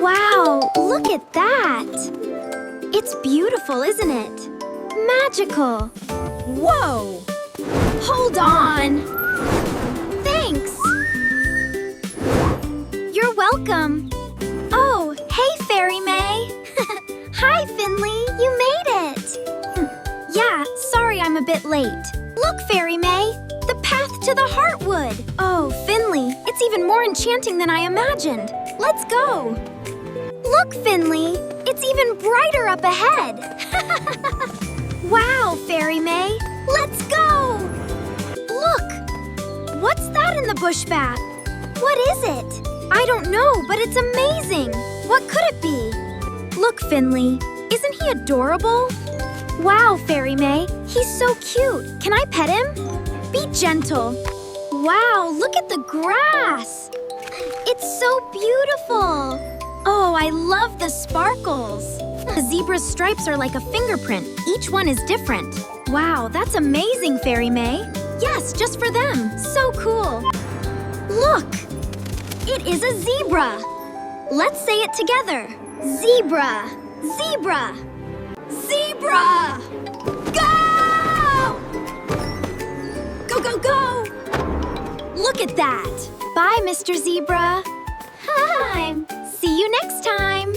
Wow, look at that! It's beautiful, isn't it? Magical! Whoa! Hold on! Thanks! You're welcome! Oh, hey, Fairymay! Hi, Finley! You made it! Yeah, sorry I'm a bit late. Look, Fairymay! The path to the Heartwood! Oh, Finley, it's even more enchanting than I imagined. Let's go! Look, Finley! It's even brighter up ahead! Wow, Fairymay! Let's go! Look! What's that in the bush back? What is it? I don't know, but it's amazing! What could it be? Look, Finley, isn't he adorable? Wow, Fairymay, he's so cute. Can I pet him? Be gentle. Wow, look at the grass! It's so beautiful! Oh, I love the sparkles! The zebra's stripes are like a fingerprint. Each one is different. Wow, that's amazing, Fairymay. Yes, just for them. So cool. Look! It is a zebra! Let's say it together. Zebra! Zebra! Zebra! Go! Go, go, go! Look at that! Bye, Mr. Zebra. Hi! See you next time!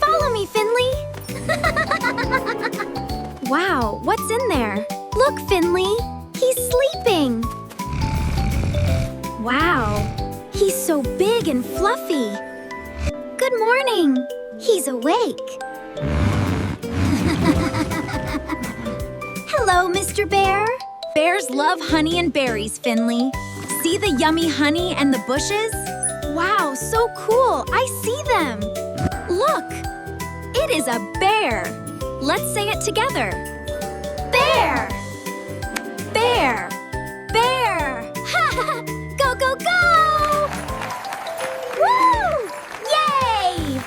Follow me, Finley! Wow, what's in there? Look, Finley! He's sleeping! Wow, he's so big and fluffy! Good morning! He's awake! Hello, Mr. Bear! Bears love honey and berries, Finley. See the yummy honey and the bushes? Wow, so cool! I see them! Look! It is a bear! Let's say it together. Bear! Bear! Bear! Go, go, go! Woo! Yay!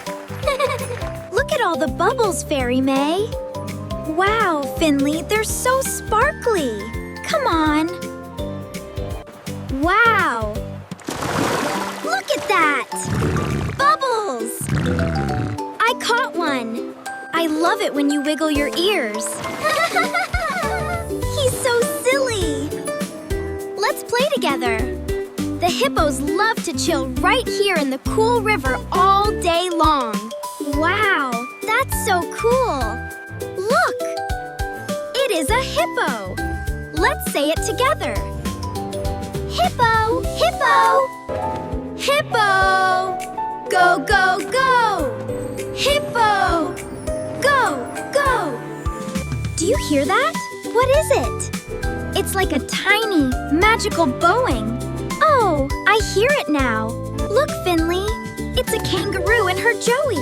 Look at all the bubbles, Fairymay. Wow, Finley, they're so sparkly. Come on. Wow! Look at that! Bubbles! I caught one. I love it when you wiggle your ears. He's so silly. Let's play together. The hippos love to chill right here in the cool river all day long. Wow, that's so cool. Look, it is a hippo. Let's say it together. Hippo, hippo. Hippo. Go, go, go. Hippo. Go, go. Do you hear that? What is it? It's like a tiny, magical bowing. Oh, I hear it now. Look, Finley. It's a kangaroo and her joey.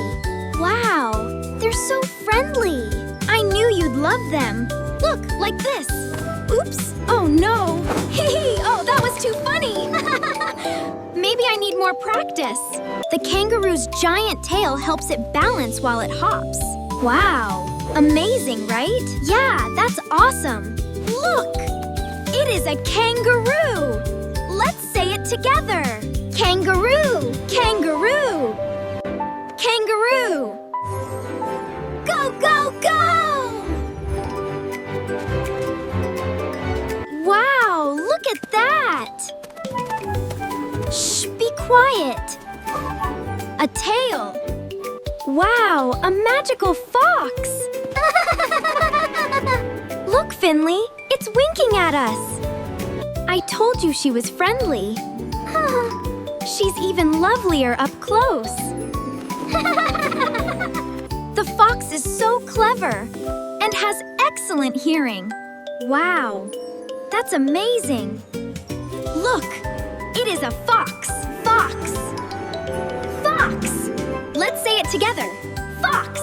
Wow, they're so friendly. I knew you'd love them. Look, like this. Oops. Oh, no. Hee. Oh, that was too funny. Maybe I need more practice. The kangaroo's giant tail helps it balance while it hops. Wow. Amazing, right? Yeah, that's awesome. Look. It is a kangaroo. Let's say it together. Kangaroo. Kangaroo. Kangaroo. Go, go, go! Wow, look at that! Shh, be quiet. A tail. Wow, a magical fox! Look, Finley, it's winking at us. I told you she was friendly. She's even lovelier up close. The fox is so clever and has excellent hearing. Wow, that's amazing. Look, it is a fox. Fox. Fox. Let's say it together. Fox.